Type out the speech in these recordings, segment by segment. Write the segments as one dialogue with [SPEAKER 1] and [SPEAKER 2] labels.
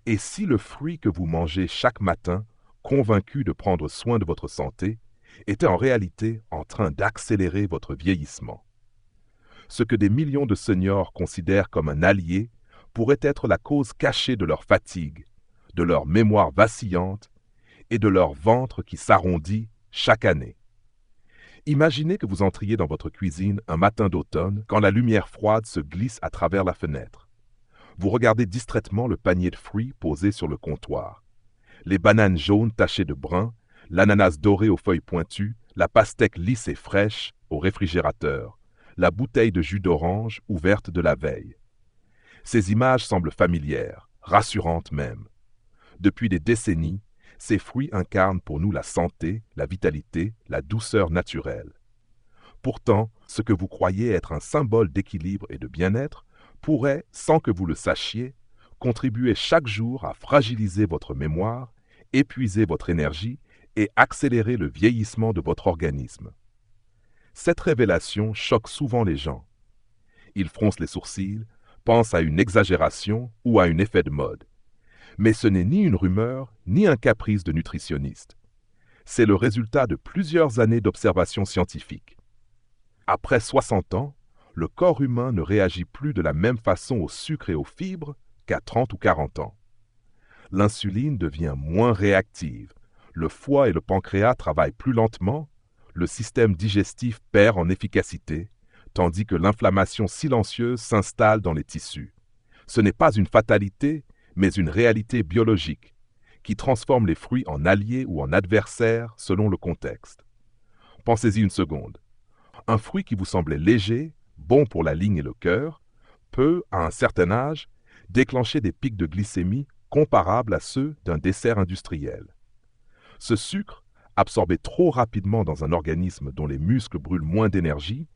[SPEAKER 1] Et si le fruit que vous mangez chaque matin, convaincu de prendre soin de votre santé, était en réalité en train d'accélérer votre vieillissement? Ce que des millions de seniors considèrent comme un allié pourrait être la cause cachée de leur fatigue, de leur mémoire vacillante et de leur ventre qui s'arrondit chaque année. Imaginez que vous entriez dans votre cuisine un matin d'automne quand la lumière froide se glisse à travers la fenêtre. Vous regardez distraitement le panier de fruits posé sur le comptoir. Les bananes jaunes tachées de brun, l'ananas doré aux feuilles pointues, la pastèque lisse et fraîche au réfrigérateur, la bouteille de jus d'orange ouverte de la veille. Ces images semblent familières, rassurantes même. Depuis des décennies, ces fruits incarnent pour nous la santé, la vitalité, la douceur naturelle. Pourtant, ce que vous croyez être un symbole d'équilibre et de bien-être pourrait, sans que vous le sachiez, contribuer chaque jour à fragiliser votre mémoire, épuiser votre énergie et accélérer le vieillissement de votre organisme. Cette révélation choque souvent les gens. Ils froncent les sourcils, pensent à une exagération ou à un effet de mode. Mais ce n'est ni une rumeur, ni un caprice de nutritionniste. C'est le résultat de plusieurs années d'observations scientifiques. Après 60 ans, le corps humain ne réagit plus de la même façon au sucre et aux fibres qu'à 30 ou 40 ans. L'insuline devient moins réactive, le foie et le pancréas travaillent plus lentement, le système digestif perd en efficacité, tandis que l'inflammation silencieuse s'installe dans les tissus. Ce n'est pas une fatalité, mais une réalité biologique, qui transforme les fruits en alliés ou en adversaires selon le contexte. Pensez-y une seconde. Un fruit qui vous semblait léger, bon pour la ligne et le cœur, peut, à un certain âge, déclencher des pics de glycémie comparables à ceux d'un dessert industriel. Ce sucre, absorbé trop rapidement dans un organisme dont les muscles brûlent moins d'énergie,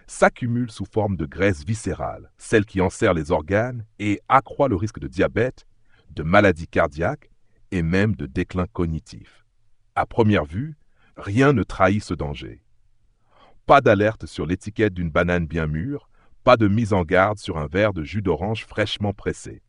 [SPEAKER 1] s'accumule sous forme de graisse viscérale, celle qui enserre les organes et accroît le risque de diabète, de maladies cardiaques et même de déclin cognitif. À première vue, rien ne trahit ce danger. Pas d'alerte sur l'étiquette d'une banane bien mûre, pas de mise en garde sur un verre de jus d'orange fraîchement pressé.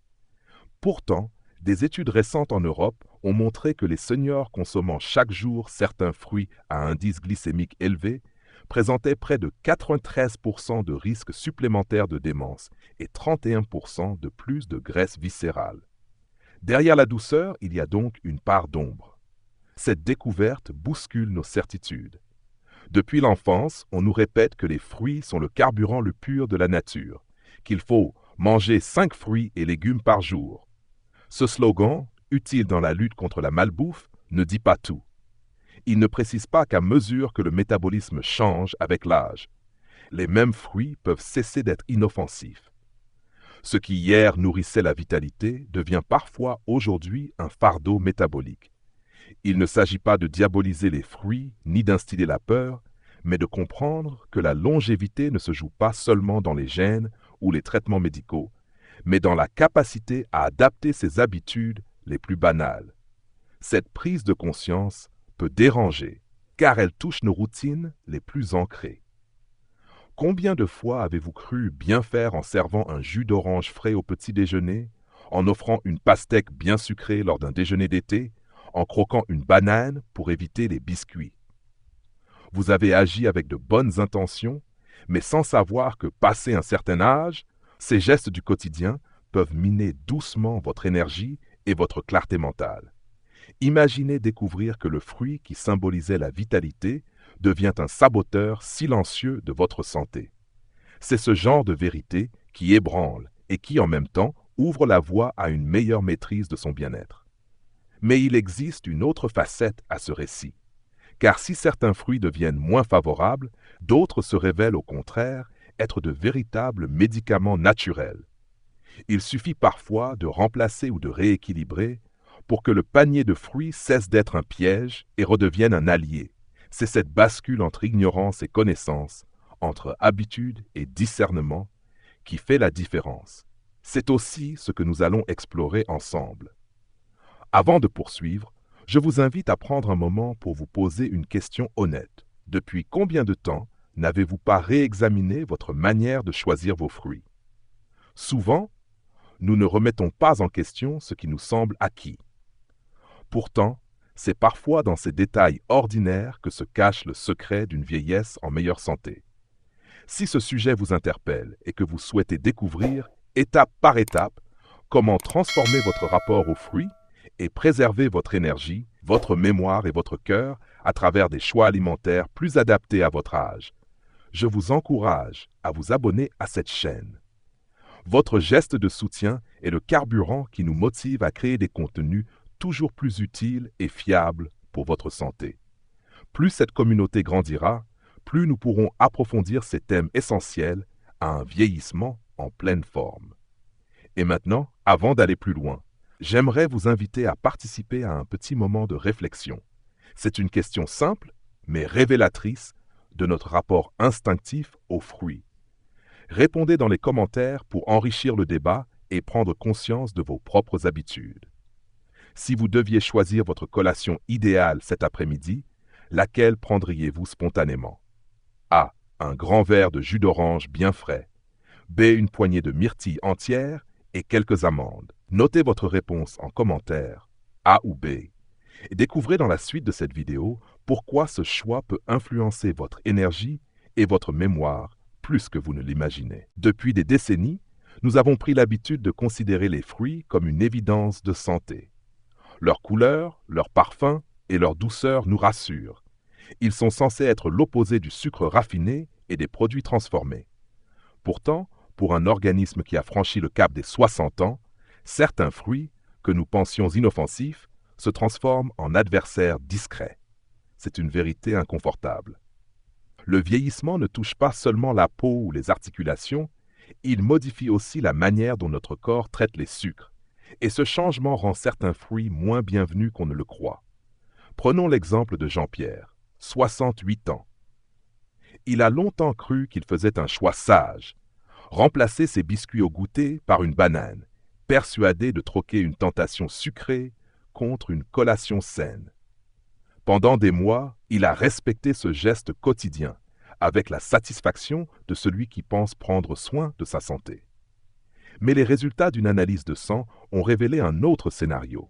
[SPEAKER 1] Pourtant, des études récentes en Europe ont montré que les seniors consommant chaque jour certains fruits à indice glycémique élevé présentaient près de 93% de risque supplémentaire de démence et 31% de plus de graisse viscérale. Derrière la douceur, il y a donc une part d'ombre. Cette découverte bouscule nos certitudes. Depuis l'enfance, on nous répète que les fruits sont le carburant le pur de la nature, qu'il faut manger 5 fruits et légumes par jour. Ce slogan, utile dans la lutte contre la malbouffe, ne dit pas tout. Il ne précise pas qu'à mesure que le métabolisme change avec l'âge, les mêmes fruits peuvent cesser d'être inoffensifs. Ce qui hier nourrissait la vitalité devient parfois aujourd'hui un fardeau métabolique. Il ne s'agit pas de diaboliser les fruits ni d'instiller la peur, mais de comprendre que la longévité ne se joue pas seulement dans les gènes ou les traitements médicaux, mais dans la capacité à adapter ses habitudes les plus banales. Cette prise de conscience peut déranger, car elle touche nos routines les plus ancrées. Combien de fois avez-vous cru bien faire en servant un jus d'orange frais au petit déjeuner, en offrant une pastèque bien sucrée lors d'un déjeuner d'été, en croquant une banane pour éviter les biscuits? Vous avez agi avec de bonnes intentions, mais sans savoir que, passé un certain âge, ces gestes du quotidien peuvent miner doucement votre énergie et votre clarté mentale. Imaginez découvrir que le fruit qui symbolisait la vitalité devient un saboteur silencieux de votre santé. C'est ce genre de vérité qui ébranle et qui, en même temps, ouvre la voie à une meilleure maîtrise de son bien-être. Mais il existe une autre facette à ce récit. Car si certains fruits deviennent moins favorables, d'autres se révèlent au contraire être de véritables médicaments naturels. Il suffit parfois de remplacer ou de rééquilibrer pour que le panier de fruits cesse d'être un piège et redevienne un allié. C'est cette bascule entre ignorance et connaissance, entre habitude et discernement, qui fait la différence. C'est aussi ce que nous allons explorer ensemble. Avant de poursuivre, je vous invite à prendre un moment pour vous poser une question honnête. Depuis combien de temps n'avez-vous pas réexaminé votre manière de choisir vos fruits? Souvent, nous ne remettons pas en question ce qui nous semble acquis. Pourtant, c'est parfois dans ces détails ordinaires que se cache le secret d'une vieillesse en meilleure santé. Si ce sujet vous interpelle et que vous souhaitez découvrir, étape par étape, comment transformer votre rapport aux fruits et préserver votre énergie, votre mémoire et votre cœur à travers des choix alimentaires plus adaptés à votre âge, je vous encourage à vous abonner à cette chaîne. Votre geste de soutien est le carburant qui nous motive à créer des contenus toujours plus utiles et fiables pour votre santé. Plus cette communauté grandira, plus nous pourrons approfondir ces thèmes essentiels à un vieillissement en pleine forme. Et maintenant, avant d'aller plus loin, j'aimerais vous inviter à participer à un petit moment de réflexion. C'est une question simple, mais révélatrice de notre rapport instinctif aux fruits. Répondez dans les commentaires pour enrichir le débat et prendre conscience de vos propres habitudes. Si vous deviez choisir votre collation idéale cet après-midi, laquelle prendriez-vous spontanément? A. Un grand verre de jus d'orange bien frais. B. Une poignée de myrtilles entières et quelques amandes. Notez votre réponse en commentaire, A ou B. Et découvrez dans la suite de cette vidéo pourquoi ce choix peut influencer votre énergie et votre mémoire plus que vous ne l'imaginez. Depuis des décennies, nous avons pris l'habitude de considérer les fruits comme une évidence de santé. Leur couleur, leur parfum et leur douceur nous rassurent. Ils sont censés être l'opposé du sucre raffiné et des produits transformés. Pourtant, pour un organisme qui a franchi le cap des 60 ans, certains fruits, que nous pensions inoffensifs, se transforment en adversaires discrets. C'est une vérité inconfortable. Le vieillissement ne touche pas seulement la peau ou les articulations, il modifie aussi la manière dont notre corps traite les sucres, et ce changement rend certains fruits moins bienvenus qu'on ne le croit. Prenons l'exemple de Jean-Pierre, 68 ans. Il a longtemps cru qu'il faisait un choix sage, remplacer ses biscuits au goûter par une banane, persuadé de troquer une tentation sucrée contre une collation saine. Pendant des mois, il a respecté ce geste quotidien, avec la satisfaction de celui qui pense prendre soin de sa santé. Mais les résultats d'une analyse de sang ont révélé un autre scénario.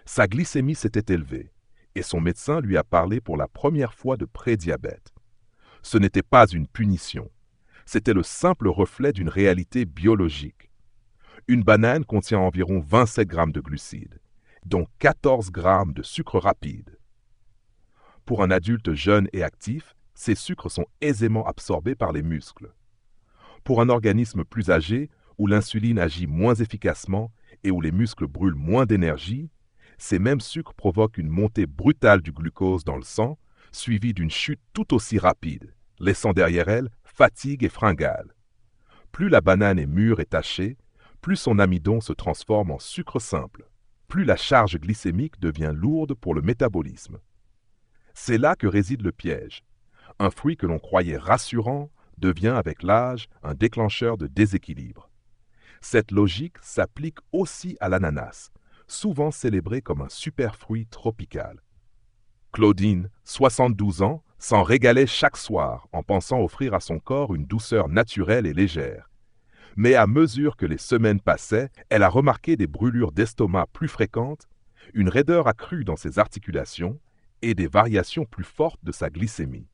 [SPEAKER 1] Sa glycémie s'était élevée, et son médecin lui a parlé pour la première fois de prédiabète. Ce n'était pas une punition, c'était le simple reflet d'une réalité biologique. Une banane contient environ 27 grammes de glucides, dont 14 grammes de sucre rapide. Pour un adulte jeune et actif, ces sucres sont aisément absorbés par les muscles. Pour un organisme plus âgé, où l'insuline agit moins efficacement et où les muscles brûlent moins d'énergie, ces mêmes sucres provoquent une montée brutale du glucose dans le sang, suivie d'une chute tout aussi rapide, laissant derrière elle fatigue et fringales. Plus la banane est mûre et tachée, plus son amidon se transforme en sucre simple, plus la charge glycémique devient lourde pour le métabolisme. C'est là que réside le piège. Un fruit que l'on croyait rassurant devient avec l'âge un déclencheur de déséquilibre. Cette logique s'applique aussi à l'ananas, souvent célébré comme un superfruit tropical. Claudine, 72 ans, s'en régalait chaque soir en pensant offrir à son corps une douceur naturelle et légère. Mais à mesure que les semaines passaient, elle a remarqué des brûlures d'estomac plus fréquentes, une raideur accrue dans ses articulations et des variations plus fortes de sa glycémie.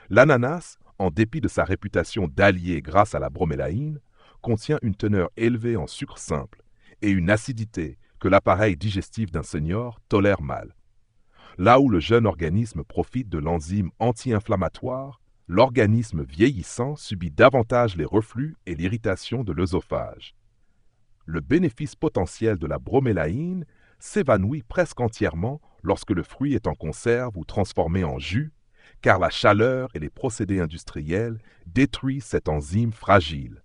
[SPEAKER 1] L'ananas, en dépit de sa réputation d'allié grâce à la bromélaïne, contient une teneur élevée en sucre simple et une acidité que l'appareil digestif d'un senior tolère mal. Là où le jeune organisme profite de l'enzyme anti-inflammatoire, l'organisme vieillissant subit davantage les reflux et l'irritation de l'œsophage. Le bénéfice potentiel de la bromélaïne s'évanouit presque entièrement lorsque le fruit est en conserve ou transformé en jus, car la chaleur et les procédés industriels détruisent cette enzyme fragile.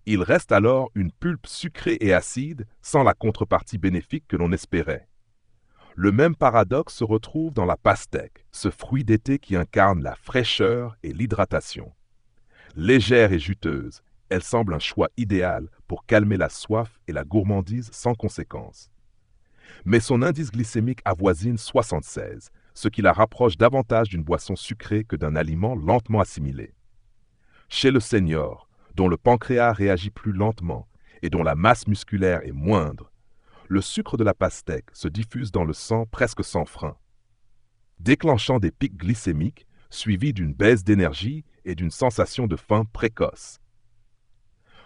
[SPEAKER 1] Il reste alors une pulpe sucrée et acide sans la contrepartie bénéfique que l'on espérait. Le même paradoxe se retrouve dans la pastèque, ce fruit d'été qui incarne la fraîcheur et l'hydratation. Légère et juteuse, elle semble un choix idéal pour calmer la soif et la gourmandise sans conséquence. Mais son indice glycémique avoisine 76, ce qui la rapproche davantage d'une boisson sucrée que d'un aliment lentement assimilé. Chez le senior, dont le pancréas réagit plus lentement et dont la masse musculaire est moindre, le sucre de la pastèque se diffuse dans le sang presque sans frein, déclenchant des pics glycémiques suivis d'une baisse d'énergie et d'une sensation de faim précoce.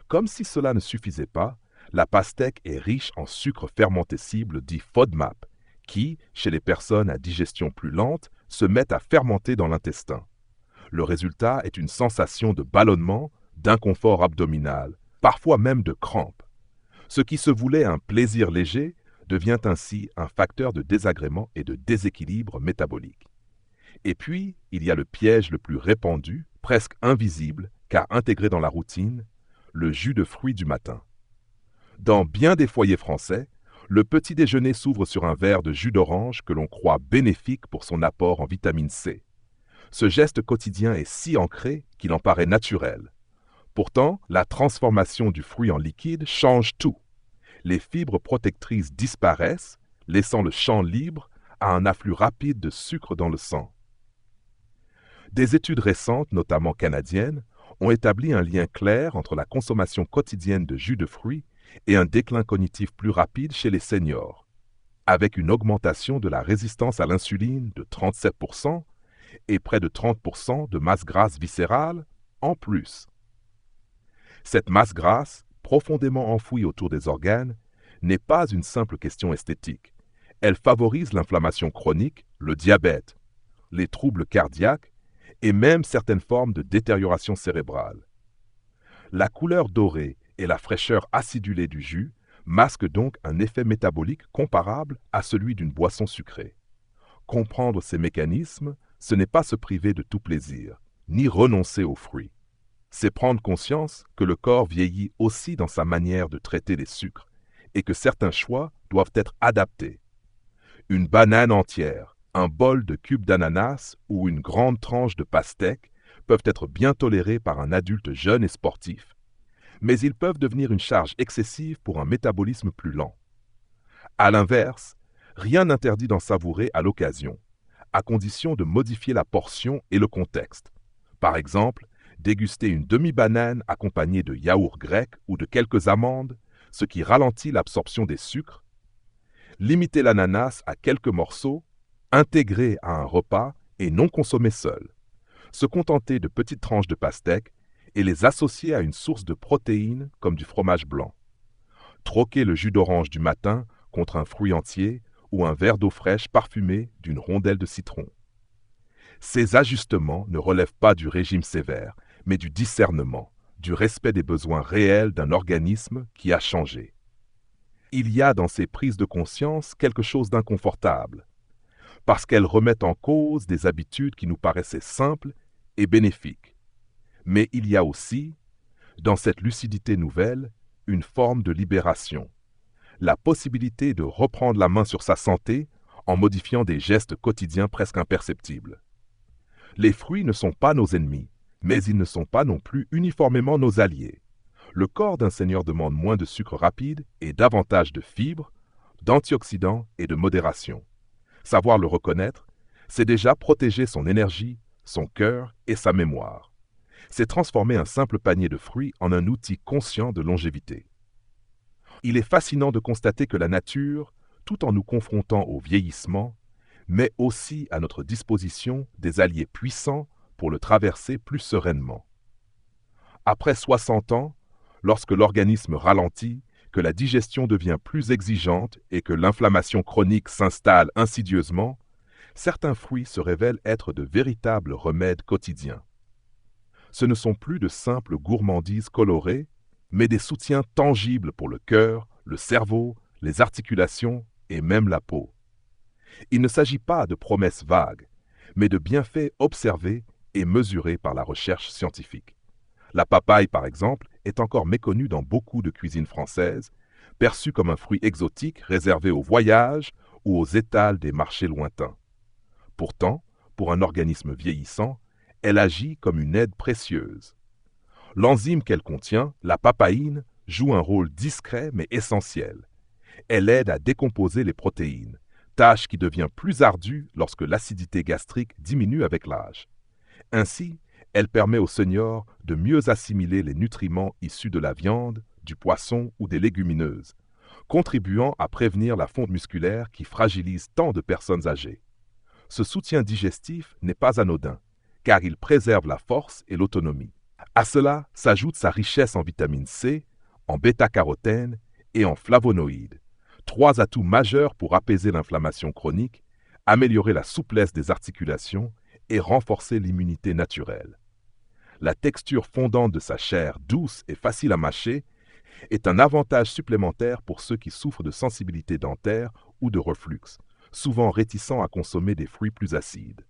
[SPEAKER 1] Comme si cela ne suffisait pas, la pastèque est riche en sucre fermenté cible dit FODMAP, qui, chez les personnes à digestion plus lente, se mettent à fermenter dans l'intestin. Le résultat est une sensation de ballonnement, d'inconfort abdominal, parfois même de crampes. Ce qui se voulait un plaisir léger devient ainsi un facteur de désagrément et de déséquilibre métabolique. Et puis, il y a le piège le plus répandu, presque invisible, car intégré dans la routine, le jus de fruits du matin. Dans bien des foyers français, le petit déjeuner s'ouvre sur un verre de jus d'orange que l'on croit bénéfique pour son apport en vitamine C. Ce geste quotidien est si ancré qu'il en paraît naturel. Pourtant, la transformation du fruit en liquide change tout. Les fibres protectrices disparaissent, laissant le champ libre à un afflux rapide de sucre dans le sang. Des études récentes, notamment canadiennes, ont établi un lien clair entre la consommation quotidienne de jus de fruits et un déclin cognitif plus rapide chez les seniors, avec une augmentation de la résistance à l'insuline de 37% et près de 30% de masse grasse viscérale en plus. Cette masse grasse, profondément enfouie autour des organes, n'est pas une simple question esthétique. Elle favorise l'inflammation chronique, le diabète, les troubles cardiaques et même certaines formes de détérioration cérébrale. La couleur dorée et la fraîcheur acidulée du jus masquent donc un effet métabolique comparable à celui d'une boisson sucrée. Comprendre ces mécanismes, ce n'est pas se priver de tout plaisir, ni renoncer aux fruits. C'est prendre conscience que le corps vieillit aussi dans sa manière de traiter les sucres et que certains choix doivent être adaptés. Une banane entière, un bol de cubes d'ananas ou une grande tranche de pastèque peuvent être bien tolérés par un adulte jeune et sportif, mais ils peuvent devenir une charge excessive pour un métabolisme plus lent. À l'inverse, rien n'interdit d'en savourer à l'occasion, à condition de modifier la portion et le contexte. Par exemple, déguster une demi-banane accompagnée de yaourt grec ou de quelques amandes, ce qui ralentit l'absorption des sucres. Limiter l'ananas à quelques morceaux, intégrer à un repas et non consommer seul. Se contenter de petites tranches de pastèque et les associer à une source de protéines comme du fromage blanc. Troquer le jus d'orange du matin contre un fruit entier ou un verre d'eau fraîche parfumée d'une rondelle de citron. Ces ajustements ne relèvent pas du régime sévère, mais du discernement, du respect des besoins réels d'un organisme qui a changé. Il y a dans ces prises de conscience quelque chose d'inconfortable, parce qu'elles remettent en cause des habitudes qui nous paraissaient simples et bénéfiques. Mais il y a aussi, dans cette lucidité nouvelle, une forme de libération, la possibilité de reprendre la main sur sa santé en modifiant des gestes quotidiens presque imperceptibles. Les fruits ne sont pas nos ennemis, mais ils ne sont pas non plus uniformément nos alliés. Le corps d'un senior demande moins de sucre rapide et davantage de fibres, d'antioxydants et de modération. Savoir le reconnaître, c'est déjà protéger son énergie, son cœur et sa mémoire. C'est transformer un simple panier de fruits en un outil conscient de longévité. Il est fascinant de constater que la nature, tout en nous confrontant au vieillissement, met aussi à notre disposition des alliés puissants pour le traverser plus sereinement. Après 60 ans, lorsque l'organisme ralentit, que la digestion devient plus exigeante et que l'inflammation chronique s'installe insidieusement, certains fruits se révèlent être de véritables remèdes quotidiens. Ce ne sont plus de simples gourmandises colorées, mais des soutiens tangibles pour le cœur, le cerveau, les articulations et même la peau. Il ne s'agit pas de promesses vagues, mais de bienfaits observés et mesurés par la recherche scientifique. La papaye, par exemple, est encore méconnue dans beaucoup de cuisines françaises, perçue comme un fruit exotique réservé aux voyages ou aux étals des marchés lointains. Pourtant, pour un organisme vieillissant, elle agit comme une aide précieuse. L'enzyme qu'elle contient, la papaïne, joue un rôle discret mais essentiel. Elle aide à décomposer les protéines, tâche qui devient plus ardue lorsque l'acidité gastrique diminue avec l'âge. Ainsi, elle permet aux seniors de mieux assimiler les nutriments issus de la viande, du poisson ou des légumineuses, contribuant à prévenir la fonte musculaire qui fragilise tant de personnes âgées. Ce soutien digestif n'est pas anodin, car il préserve la force et l'autonomie. À cela s'ajoute sa richesse en vitamine C, en bêta-carotène et en flavonoïdes, trois atouts majeurs pour apaiser l'inflammation chronique, améliorer la souplesse des articulations et renforcer l'immunité naturelle. La texture fondante de sa chair douce et facile à mâcher est un avantage supplémentaire pour ceux qui souffrent de sensibilité dentaire ou de reflux, souvent réticents à consommer des fruits plus acides.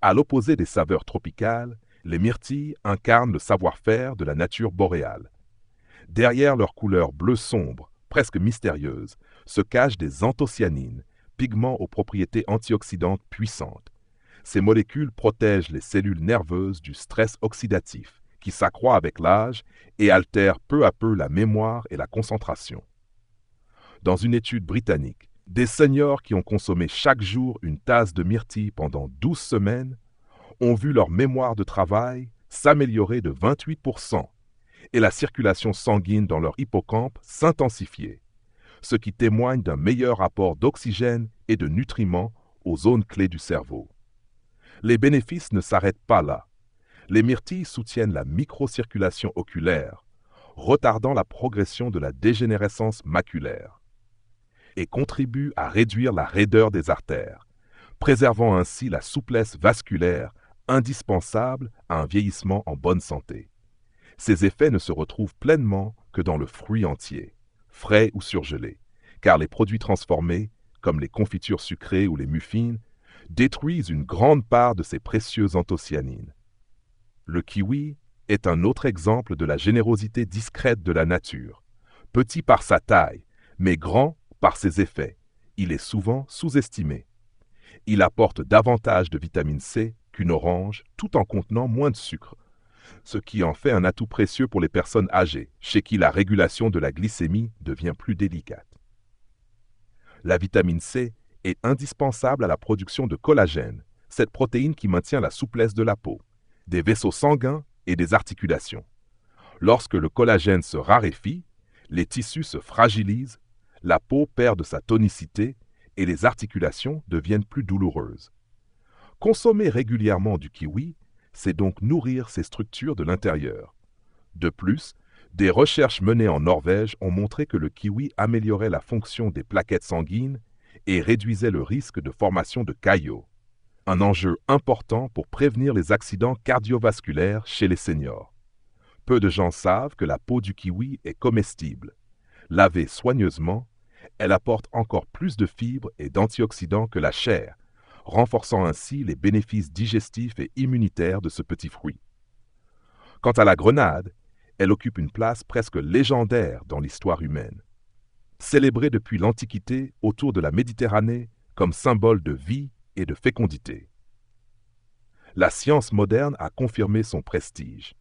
[SPEAKER 1] À l'opposé des saveurs tropicales, les myrtilles incarnent le savoir-faire de la nature boréale. Derrière leur couleur bleu sombre, presque mystérieuse, se cachent des anthocyanines, pigments aux propriétés antioxydantes puissantes. Ces molécules protègent les cellules nerveuses du stress oxydatif, qui s'accroît avec l'âge et altère peu à peu la mémoire et la concentration. Dans une étude britannique, des seniors qui ont consommé chaque jour une tasse de myrtille pendant 12 semaines ont vu leur mémoire de travail s'améliorer de 28% et la circulation sanguine dans leur hippocampe s'intensifier, ce qui témoigne d'un meilleur apport d'oxygène et de nutriments aux zones clés du cerveau. Les bénéfices ne s'arrêtent pas là. Les myrtilles soutiennent la microcirculation oculaire, retardant la progression de la dégénérescence maculaire, et contribuent à réduire la raideur des artères, préservant ainsi la souplesse vasculaire indispensable à un vieillissement en bonne santé. Ces effets ne se retrouvent pleinement que dans le fruit entier, frais ou surgelé, car les produits transformés, comme les confitures sucrées ou les muffins, détruisent une grande part de ces précieuses anthocyanines. Le kiwi est un autre exemple de la générosité discrète de la nature. Petit par sa taille, mais grand par ses effets, il est souvent sous-estimé. Il apporte davantage de vitamine C qu'une orange, tout en contenant moins de sucre, ce qui en fait un atout précieux pour les personnes âgées, chez qui la régulation de la glycémie devient plus délicate. La vitamine C est indispensable à la production de collagène, cette protéine qui maintient la souplesse de la peau, des vaisseaux sanguins et des articulations. Lorsque le collagène se raréfie, les tissus se fragilisent, la peau perd de sa tonicité et les articulations deviennent plus douloureuses. Consommer régulièrement du kiwi, c'est donc nourrir ces structures de l'intérieur. De plus, des recherches menées en Norvège ont montré que le kiwi améliorait la fonction des plaquettes sanguines et réduisait le risque de formation de caillots. Un enjeu important pour prévenir les accidents cardiovasculaires chez les seniors. Peu de gens savent que la peau du kiwi est comestible. Lavée soigneusement, elle apporte encore plus de fibres et d'antioxydants que la chair, renforçant ainsi les bénéfices digestifs et immunitaires de ce petit fruit. Quant à la grenade, elle occupe une place presque légendaire dans l'histoire humaine. Célébrée depuis l'Antiquité autour de la Méditerranée comme symbole de vie et de fécondité. La science moderne a confirmé son prestige.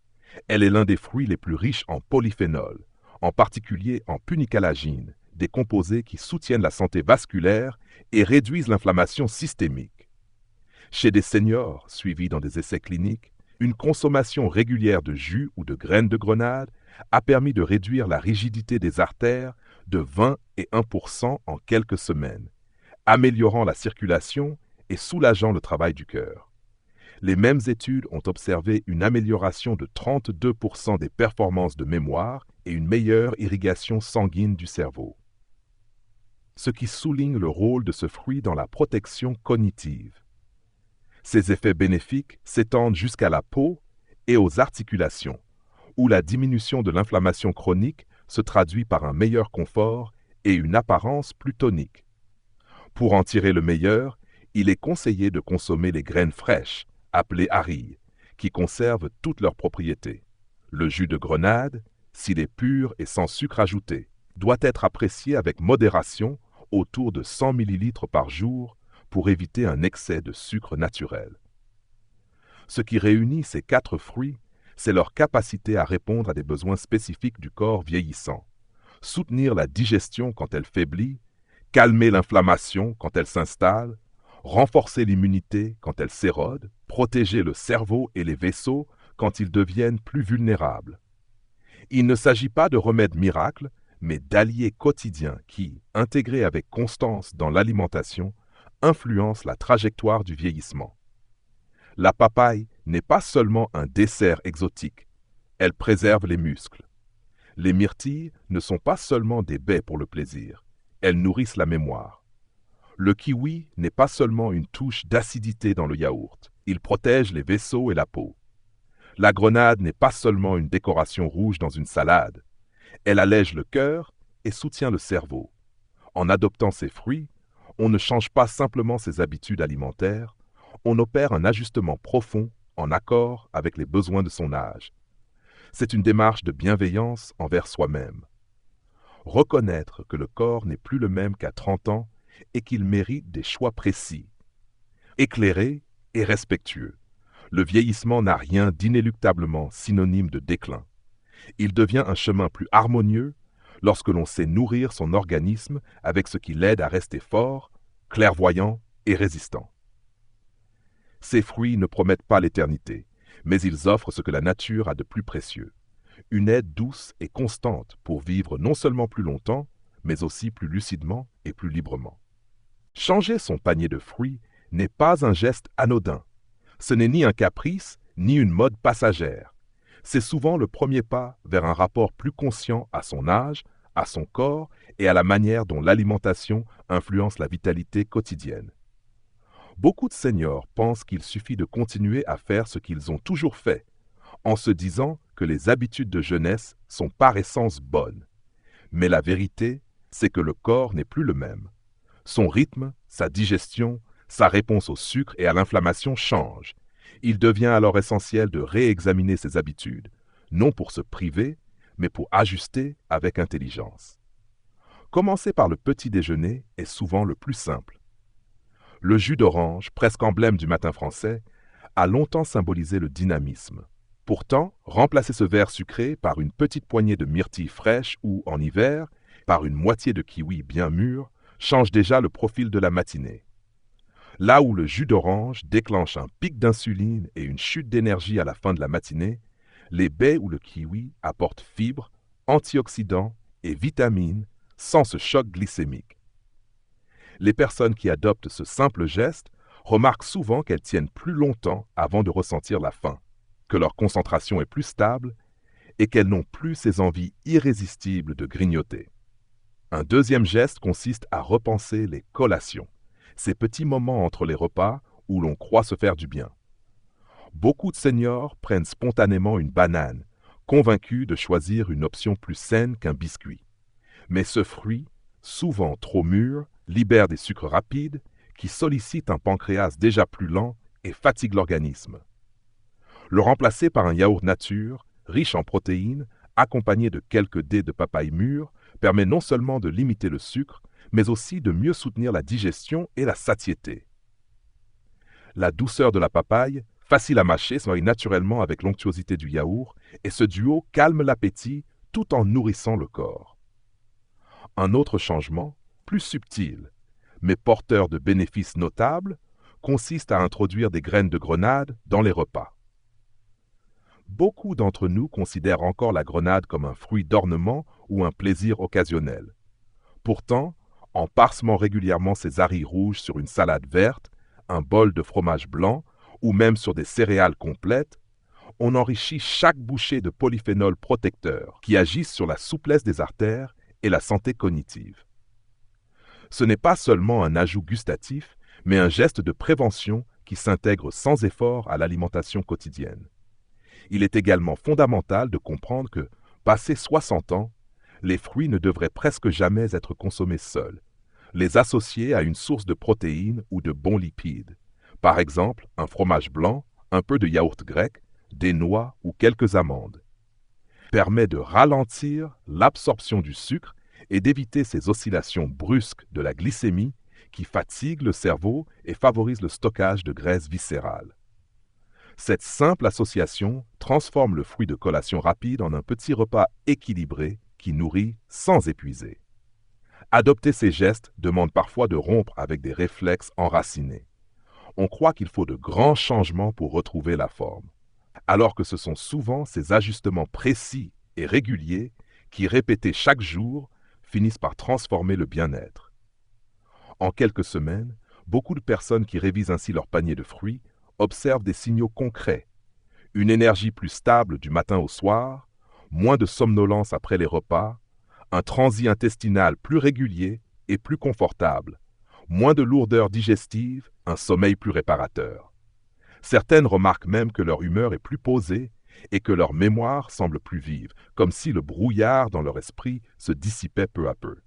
[SPEAKER 1] Elle est l'un des fruits les plus riches en polyphénols, en particulier en punicalagine, des composés qui soutiennent la santé vasculaire et réduisent l'inflammation systémique. Chez des seniors suivis dans des essais cliniques, une consommation régulière de jus ou de graines de grenade a permis de réduire la rigidité des artères de 20 et 1% en quelques semaines, améliorant la circulation et soulageant le travail du cœur. Les mêmes études ont observé une amélioration de 32% des performances de mémoire et une meilleure irrigation sanguine du cerveau. Ce qui souligne le rôle de ce fruit dans la protection cognitive. Ces effets bénéfiques s'étendent jusqu'à la peau et aux articulations, où la diminution de l'inflammation chronique se traduit par un meilleur confort et une apparence plus tonique. Pour en tirer le meilleur, il est conseillé de consommer les graines fraîches, appelées arilles, qui conservent toutes leurs propriétés. Le jus de grenade, s'il est pur et sans sucre ajouté, doit être apprécié avec modération, autour de 100 ml par jour, pour éviter un excès de sucre naturel. Ce qui réunit ces 4 fruits, c'est leur capacité à répondre à des besoins spécifiques du corps vieillissant, soutenir la digestion quand elle faiblit, calmer l'inflammation quand elle s'installe, renforcer l'immunité quand elle s'érode, protéger le cerveau et les vaisseaux quand ils deviennent plus vulnérables. Il ne s'agit pas de remèdes miracles, mais d'alliés quotidiens qui, intégrés avec constance dans l'alimentation, influencent la trajectoire du vieillissement. La papaye n'est pas seulement un dessert exotique, elle préserve les muscles. Les myrtilles ne sont pas seulement des baies pour le plaisir, elles nourrissent la mémoire. Le kiwi n'est pas seulement une touche d'acidité dans le yaourt, il protège les vaisseaux et la peau. La grenade n'est pas seulement une décoration rouge dans une salade, elle allège le cœur et soutient le cerveau. En adoptant ces fruits, on ne change pas simplement ses habitudes alimentaires, on opère un ajustement profond en accord avec les besoins de son âge. C'est une démarche de bienveillance envers soi-même. Reconnaître que le corps n'est plus le même qu'à 30 ans et qu'il mérite des choix précis, éclairés et respectueux. Le vieillissement n'a rien d'inéluctablement synonyme de déclin. Il devient un chemin plus harmonieux lorsque l'on sait nourrir son organisme avec ce qui l'aide à rester fort, clairvoyant et résistant. Ces fruits ne promettent pas l'éternité, mais ils offrent ce que la nature a de plus précieux, une aide douce et constante pour vivre non seulement plus longtemps, mais aussi plus lucidement et plus librement. Changer son panier de fruits n'est pas un geste anodin. Ce n'est ni un caprice, ni une mode passagère. C'est souvent le premier pas vers un rapport plus conscient à son âge, à son corps et à la manière dont l'alimentation influence la vitalité quotidienne. Beaucoup de seniors pensent qu'il suffit de continuer à faire ce qu'ils ont toujours fait, en se disant que les habitudes de jeunesse sont par essence bonnes. Mais la vérité, c'est que le corps n'est plus le même. Son rythme, sa digestion, sa réponse au sucre et à l'inflammation changent. Il devient alors essentiel de réexaminer ses habitudes, non pour se priver, mais pour ajuster avec intelligence. Commencer par le petit déjeuner est souvent le plus simple. Le jus d'orange, presque emblème du matin français, a longtemps symbolisé le dynamisme. Pourtant, remplacer ce verre sucré par une petite poignée de myrtilles fraîches ou, en hiver, par une moitié de kiwi bien mûr, change déjà le profil de la matinée. Là où le jus d'orange déclenche un pic d'insuline et une chute d'énergie à la fin de la matinée, les baies ou le kiwi apportent fibres, antioxydants et vitamines sans ce choc glycémique. Les personnes qui adoptent ce simple geste remarquent souvent qu'elles tiennent plus longtemps avant de ressentir la faim, que leur concentration est plus stable et qu'elles n'ont plus ces envies irrésistibles de grignoter. Un deuxième geste consiste à repenser les collations, ces petits moments entre les repas où l'on croit se faire du bien. Beaucoup de seniors prennent spontanément une banane, convaincus de choisir une option plus saine qu'un biscuit. Mais ce fruit, souvent trop mûr, libère des sucres rapides qui sollicitent un pancréas déjà plus lent et fatiguent l'organisme. Le remplacer par un yaourt nature, riche en protéines, accompagné de quelques dés de papaye mûre, permet non seulement de limiter le sucre, mais aussi de mieux soutenir la digestion et la satiété. La douceur de la papaye, facile à mâcher, se marie naturellement avec l'onctuosité du yaourt, et ce duo calme l'appétit tout en nourrissant le corps. Un autre changement, plus subtil, mais porteur de bénéfices notables, consiste à introduire des graines de grenade dans les repas. Beaucoup d'entre nous considèrent encore la grenade comme un fruit d'ornement ou un plaisir occasionnel. Pourtant, en parsemant régulièrement ces haris rouges sur une salade verte, un bol de fromage blanc ou même sur des céréales complètes, on enrichit chaque bouchée de polyphénols protecteurs qui agissent sur la souplesse des artères et la santé cognitive. Ce n'est pas seulement un ajout gustatif, mais un geste de prévention qui s'intègre sans effort à l'alimentation quotidienne. Il est également fondamental de comprendre que, passé 60 ans, les fruits ne devraient presque jamais être consommés seuls, les associer à une source de protéines ou de bons lipides, par exemple un fromage blanc, un peu de yaourt grec, des noix ou quelques amandes. Permet de ralentir l'absorption du sucre et d'éviter ces oscillations brusques de la glycémie qui fatiguent le cerveau et favorisent le stockage de graisse viscérale. Cette simple association transforme le fruit de collation rapide en un petit repas équilibré qui nourrit sans épuiser. Adopter ces gestes demande parfois de rompre avec des réflexes enracinés. On croit qu'il faut de grands changements pour retrouver la forme, alors que ce sont souvent ces ajustements précis et réguliers qui, répétés chaque jour, finissent par transformer le bien-être. En quelques semaines, beaucoup de personnes qui révisent ainsi leur panier de fruits observent des signaux concrets: une énergie plus stable du matin au soir, moins de somnolence après les repas, un transit intestinal plus régulier et plus confortable, moins de lourdeur digestive, un sommeil plus réparateur. Certaines remarquent même que leur humeur est plus posée et que leur mémoire semble plus vive, comme si le brouillard dans leur esprit se dissipait peu à peu.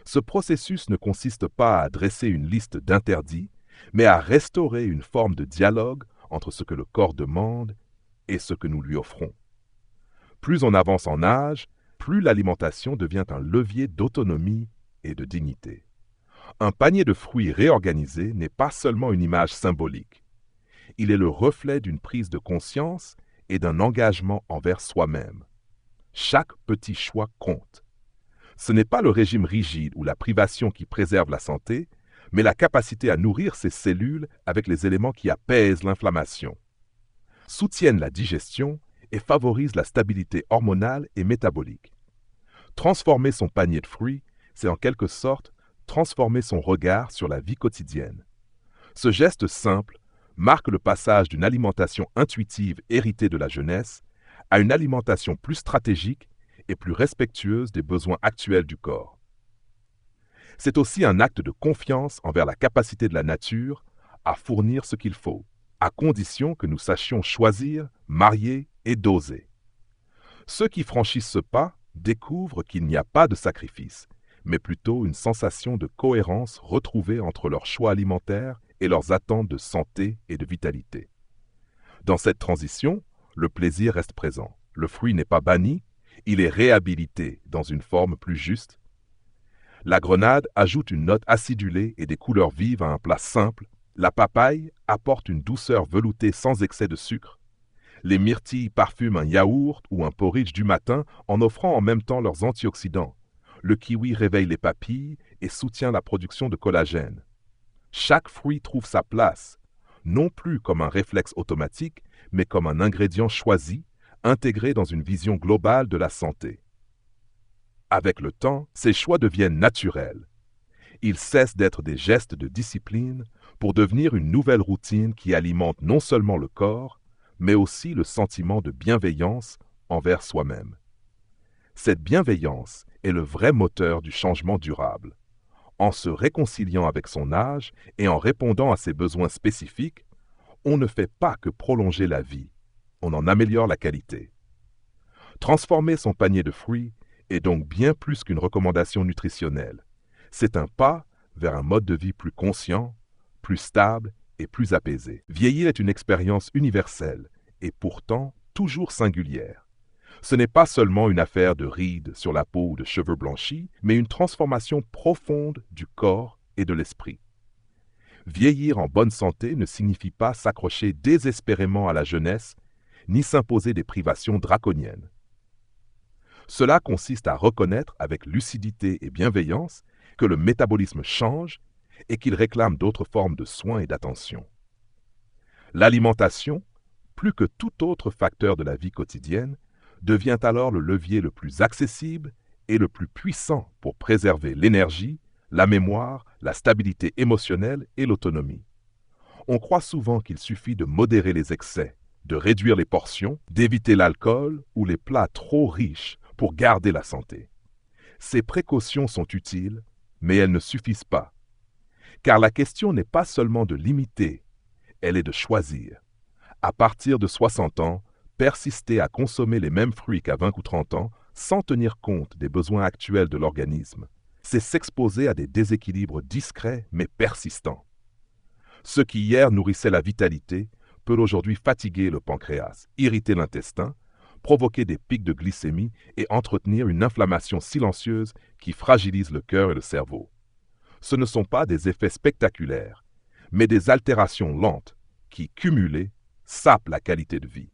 [SPEAKER 1] Ce processus ne consiste pas à dresser une liste d'interdits, mais à restaurer une forme de dialogue entre ce que le corps demande et ce que nous lui offrons. Plus on avance en âge, plus l'alimentation devient un levier d'autonomie et de dignité. Un panier de fruits réorganisé n'est pas seulement une image symbolique. Il est le reflet d'une prise de conscience et d'un engagement envers soi-même. Chaque petit choix compte. Ce n'est pas le régime rigide ou la privation qui préserve la santé, mais la capacité à nourrir ses cellules avec les éléments qui apaisent l'inflammation, soutiennent la digestion et favorisent la stabilité hormonale et métabolique. Transformer son panier de fruits, c'est en quelque sorte transformer son regard sur la vie quotidienne. Ce geste simple marque le passage d'une alimentation intuitive héritée de la jeunesse à une alimentation plus stratégique et plus respectueuse des besoins actuels du corps. C'est aussi un acte de confiance envers la capacité de la nature à fournir ce qu'il faut, à condition que nous sachions choisir, marier et doser. Ceux qui franchissent ce pas découvrent qu'il n'y a pas de sacrifice, mais plutôt une sensation de cohérence retrouvée entre leurs choix alimentaires et leurs attentes de santé et de vitalité. Dans cette transition, le plaisir reste présent. Le fruit n'est pas banni, il est réhabilité dans une forme plus juste. La grenade ajoute une note acidulée et des couleurs vives à un plat simple. La papaye apporte une douceur veloutée sans excès de sucre. Les myrtilles parfument un yaourt ou un porridge du matin en offrant en même temps leurs antioxydants. Le kiwi réveille les papilles et soutient la production de collagène. Chaque fruit trouve sa place, non plus comme un réflexe automatique, mais comme un ingrédient choisi, intégré dans une vision globale de la santé. Avec le temps, ces choix deviennent naturels. Ils cessent d'être des gestes de discipline pour devenir une nouvelle routine qui alimente non seulement le corps, mais aussi le sentiment de bienveillance envers soi-même. Cette bienveillance est le vrai moteur du changement durable. En se réconciliant avec son âge et en répondant à ses besoins spécifiques, on ne fait pas que prolonger la vie, on en améliore la qualité. Transformer son panier de fruits est donc bien plus qu'une recommandation nutritionnelle. C'est un pas vers un mode de vie plus conscient, plus stable et plus apaisé. Vieillir est une expérience universelle et pourtant toujours singulière. Ce n'est pas seulement une affaire de rides sur la peau ou de cheveux blanchis, mais une transformation profonde du corps et de l'esprit. Vieillir en bonne santé ne signifie pas s'accrocher désespérément à la jeunesse, ni s'imposer des privations draconiennes. Cela consiste à reconnaître avec lucidité et bienveillance que le métabolisme change et qu'il réclame d'autres formes de soins et d'attention. L'alimentation, plus que tout autre facteur de la vie quotidienne, devient alors le levier le plus accessible et le plus puissant pour préserver l'énergie, la mémoire, la stabilité émotionnelle et l'autonomie. On croit souvent qu'il suffit de modérer les excès, de réduire les portions, d'éviter l'alcool ou les plats trop riches pour garder la santé. Ces précautions sont utiles, mais elles ne suffisent pas. Car la question n'est pas seulement de limiter, elle est de choisir. À partir de 60 ans, persister à consommer les mêmes fruits qu'à 20 ou 30 ans sans tenir compte des besoins actuels de l'organisme, c'est s'exposer à des déséquilibres discrets mais persistants. Ce qui hier nourrissait la vitalité peut aujourd'hui fatiguer le pancréas, irriter l'intestin, provoquer des pics de glycémie et entretenir une inflammation silencieuse qui fragilise le cœur et le cerveau. Ce ne sont pas des effets spectaculaires, mais des altérations lentes qui, cumulées, sapent la qualité de vie.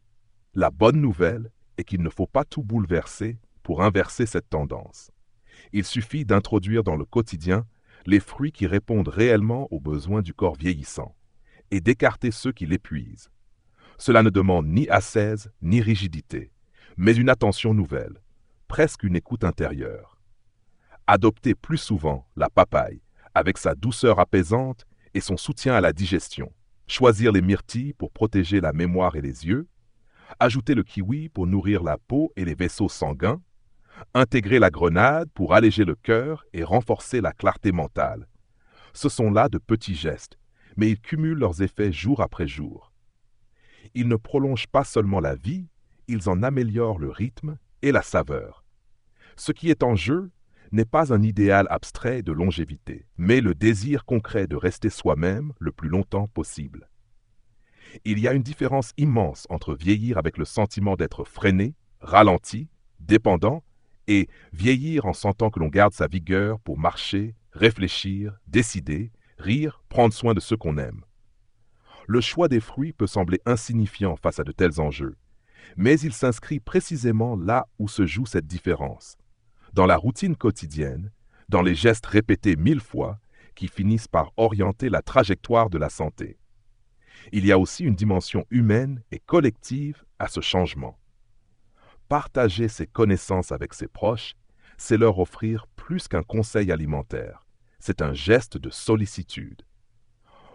[SPEAKER 1] La bonne nouvelle est qu'il ne faut pas tout bouleverser pour inverser cette tendance. Il suffit d'introduire dans le quotidien les fruits qui répondent réellement aux besoins du corps vieillissant et d'écarter ceux qui l'épuisent. Cela ne demande ni ascèse ni rigidité, mais une attention nouvelle, presque une écoute intérieure. Adopter plus souvent la papaye, avec sa douceur apaisante et son soutien à la digestion. Choisir les myrtilles pour protéger la mémoire et les yeux. Ajouter le kiwi pour nourrir la peau et les vaisseaux sanguins. Intégrer la grenade pour alléger le cœur et renforcer la clarté mentale. Ce sont là de petits gestes, mais ils cumulent leurs effets jour après jour. Ils ne prolongent pas seulement la vie, ils en améliorent le rythme et la saveur. Ce qui est en jeu n'est pas un idéal abstrait de longévité, mais le désir concret de rester soi-même le plus longtemps possible. Il y a une différence immense entre vieillir avec le sentiment d'être freiné, ralenti, dépendant, et vieillir en sentant que l'on garde sa vigueur pour marcher, réfléchir, décider, rire, prendre soin de ceux qu'on aime. Le choix des fruits peut sembler insignifiant face à de tels enjeux, mais il s'inscrit précisément là où se joue cette différence, dans la routine quotidienne, dans les gestes répétés 1000 fois qui finissent par orienter la trajectoire de la santé. Il y a aussi une dimension humaine et collective à ce changement. Partager ses connaissances avec ses proches, c'est leur offrir plus qu'un conseil alimentaire. C'est un geste de sollicitude.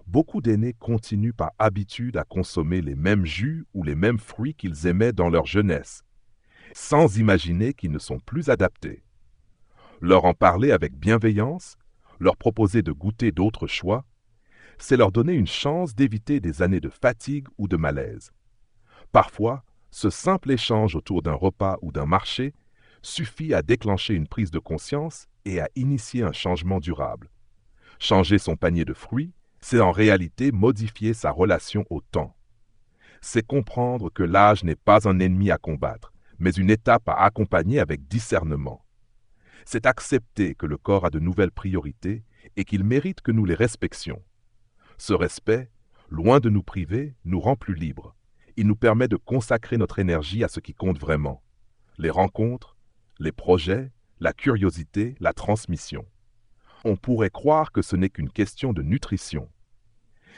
[SPEAKER 1] Beaucoup d'aînés continuent par habitude à consommer les mêmes jus ou les mêmes fruits qu'ils aimaient dans leur jeunesse, sans imaginer qu'ils ne sont plus adaptés. Leur en parler avec bienveillance, leur proposer de goûter d'autres choix, c'est leur donner une chance d'éviter des années de fatigue ou de malaise. Parfois, ce simple échange autour d'un repas ou d'un marché suffit à déclencher une prise de conscience et à initier un changement durable. Changer son panier de fruits, c'est en réalité modifier sa relation au temps. C'est comprendre que l'âge n'est pas un ennemi à combattre, mais une étape à accompagner avec discernement. C'est accepter que le corps a de nouvelles priorités et qu'il mérite que nous les respections. Ce respect, loin de nous priver, nous rend plus libres. Il nous permet de consacrer notre énergie à ce qui compte vraiment. Les rencontres, les projets, la curiosité, la transmission. On pourrait croire que ce n'est qu'une question de nutrition.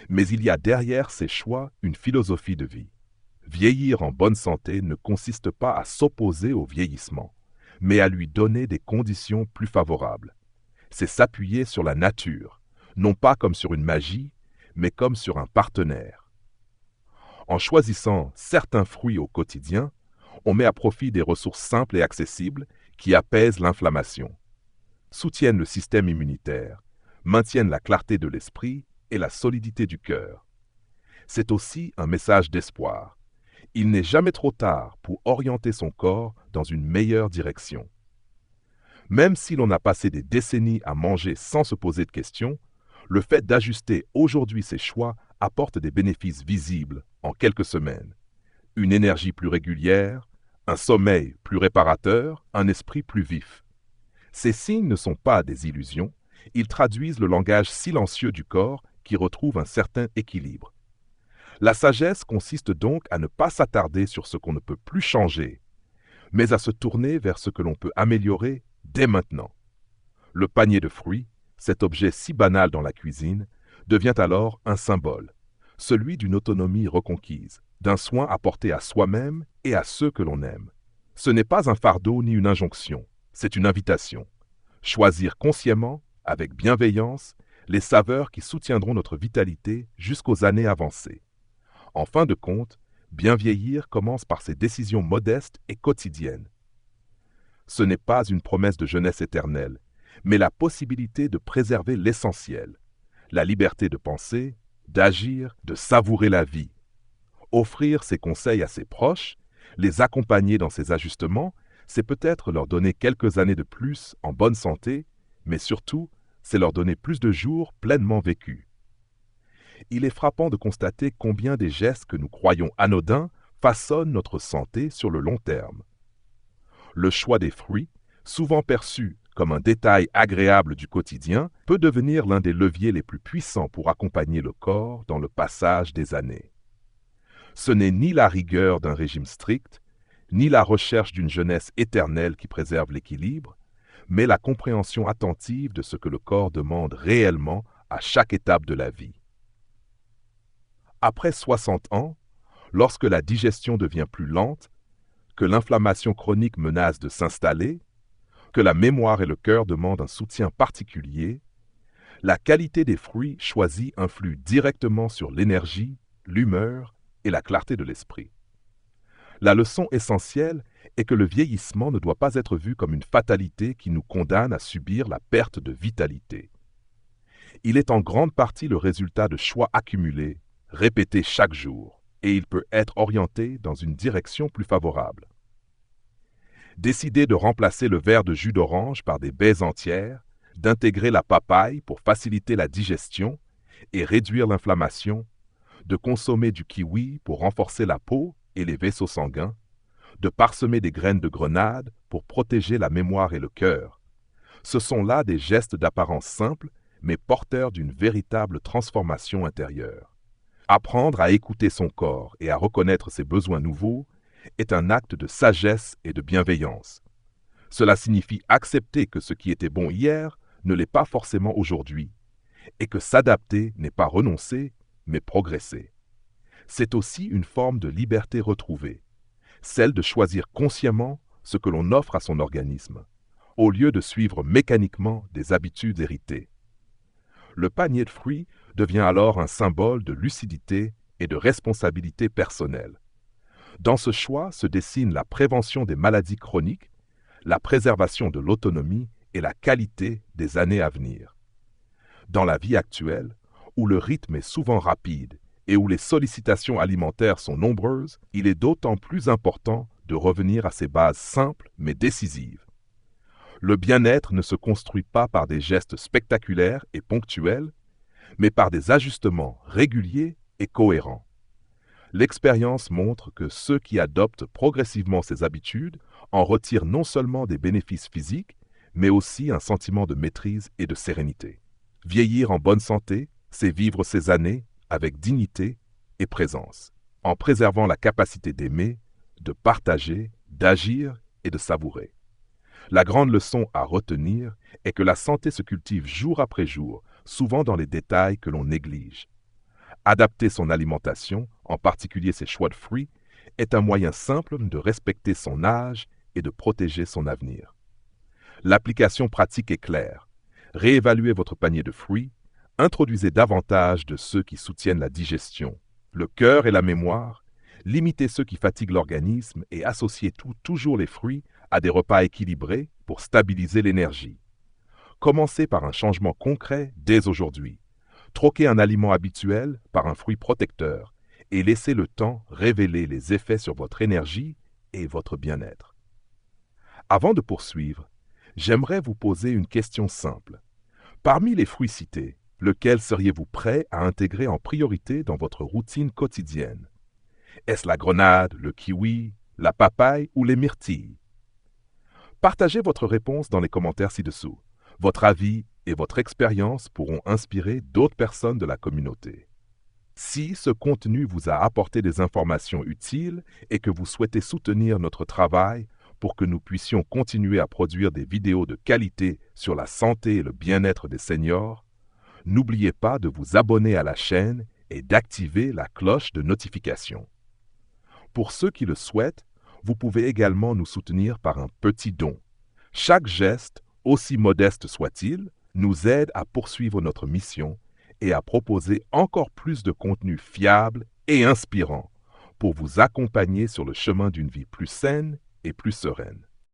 [SPEAKER 1] Mais il y a derrière ces choix une philosophie de vie. Vieillir en bonne santé ne consiste pas à s'opposer au vieillissement, mais à lui donner des conditions plus favorables. C'est s'appuyer sur la nature, non pas comme sur une magie, mais comme sur un partenaire. En choisissant certains fruits au quotidien, on met à profit des ressources simples et accessibles qui apaisent l'inflammation, soutiennent le système immunitaire, maintiennent la clarté de l'esprit et la solidité du cœur. C'est aussi un message d'espoir. Il n'est jamais trop tard pour orienter son corps dans une meilleure direction. Même si l'on a passé des décennies à manger sans se poser de questions, le fait d'ajuster aujourd'hui ses choix apporte des bénéfices visibles en quelques semaines. Une énergie plus régulière, un sommeil plus réparateur, un esprit plus vif. Ces signes ne sont pas des illusions, ils traduisent le langage silencieux du corps qui retrouve un certain équilibre. La sagesse consiste donc à ne pas s'attarder sur ce qu'on ne peut plus changer, mais à se tourner vers ce que l'on peut améliorer dès maintenant. Le panier de fruits, cet objet si banal dans la cuisine, devient alors un symbole, celui d'une autonomie reconquise, d'un soin apporté à soi-même et à ceux que l'on aime. Ce n'est pas un fardeau ni une injonction, c'est une invitation. Choisir consciemment, avec bienveillance, les saveurs qui soutiendront notre vitalité jusqu'aux années avancées. En fin de compte, bien vieillir commence par ces décisions modestes et quotidiennes. Ce n'est pas une promesse de jeunesse éternelle, mais la possibilité de préserver l'essentiel, la liberté de penser, d'agir, de savourer la vie. Offrir ses conseils à ses proches, les accompagner dans ces ajustements, c'est peut-être leur donner quelques années de plus en bonne santé, mais surtout, c'est leur donner plus de jours pleinement vécus. Il est frappant de constater combien des gestes que nous croyons anodins façonnent notre santé sur le long terme. Le choix des fruits, souvent perçu comme un détail agréable du quotidien, peut devenir l'un des leviers les plus puissants pour accompagner le corps dans le passage des années. Ce n'est ni la rigueur d'un régime strict, ni la recherche d'une jeunesse éternelle qui préserve l'équilibre, mais la compréhension attentive de ce que le corps demande réellement à chaque étape de la vie. Après 60 ans, lorsque la digestion devient plus lente, que l'inflammation chronique menace de s'installer, que la mémoire et le cœur demandent un soutien particulier, la qualité des fruits choisis influe directement sur l'énergie, l'humeur et la clarté de l'esprit. La leçon essentielle est que le vieillissement ne doit pas être vu comme une fatalité qui nous condamne à subir la perte de vitalité. Il est en grande partie le résultat de choix accumulés, répétés chaque jour, et il peut être orienté dans une direction plus favorable. Décider de remplacer le verre de jus d'orange par des baies entières, d'intégrer la papaye pour faciliter la digestion et réduire l'inflammation, de consommer du kiwi pour renforcer la peau et les vaisseaux sanguins, de parsemer des graines de grenade pour protéger la mémoire et le cœur. Ce sont là des gestes d'apparence simples, mais porteurs d'une véritable transformation intérieure. Apprendre à écouter son corps et à reconnaître ses besoins nouveaux est un acte de sagesse et de bienveillance. Cela signifie accepter que ce qui était bon hier ne l'est pas forcément aujourd'hui, et que s'adapter n'est pas renoncer, mais progresser. C'est aussi une forme de liberté retrouvée, celle de choisir consciemment ce que l'on offre à son organisme, au lieu de suivre mécaniquement des habitudes héritées. Le panier de fruits devient alors un symbole de lucidité et de responsabilité personnelle. Dans ce choix se dessine la prévention des maladies chroniques, la préservation de l'autonomie et la qualité des années à venir. Dans la vie actuelle, où le rythme est souvent rapide et où les sollicitations alimentaires sont nombreuses, il est d'autant plus important de revenir à ces bases simples mais décisives. Le bien-être ne se construit pas par des gestes spectaculaires et ponctuels, mais par des ajustements réguliers et cohérents. L'expérience montre que ceux qui adoptent progressivement ces habitudes en retirent non seulement des bénéfices physiques, mais aussi un sentiment de maîtrise et de sérénité. Vieillir en bonne santé, c'est vivre ces années avec dignité et présence, en préservant la capacité d'aimer, de partager, d'agir et de savourer. La grande leçon à retenir est que la santé se cultive jour après jour, souvent dans les détails que l'on néglige. Adapter son alimentation, en particulier ses choix de fruits, est un moyen simple de respecter son âge et de protéger son avenir. L'application pratique est claire. Réévaluez votre panier de fruits, introduisez davantage de ceux qui soutiennent la digestion, le cœur et la mémoire, limitez ceux qui fatiguent l'organisme et associez toujours les fruits à des repas équilibrés pour stabiliser l'énergie. Commencez par un changement concret dès aujourd'hui. Troquez un aliment habituel par un fruit protecteur et laissez le temps révéler les effets sur votre énergie et votre bien-être. Avant de poursuivre, j'aimerais vous poser une question simple. Parmi les fruits cités, lequel seriez-vous prêt à intégrer en priorité dans votre routine quotidienne? Est-ce la grenade, le kiwi, la papaye ou les myrtilles? Partagez votre réponse dans les commentaires ci-dessous. Votre avis et votre expérience pourront inspirer d'autres personnes de la communauté. Si ce contenu vous a apporté des informations utiles et que vous souhaitez soutenir notre travail pour que nous puissions continuer à produire des vidéos de qualité sur la santé et le bien-être des seniors, n'oubliez pas de vous abonner à la chaîne et d'activer la cloche de notification. Pour ceux qui le souhaitent, vous pouvez également nous soutenir par un petit don. Chaque geste, aussi modeste soit-il, nous aide à poursuivre notre mission et à proposer encore plus de contenu fiable et inspirant pour vous accompagner sur le chemin d'une vie plus saine et plus sereine.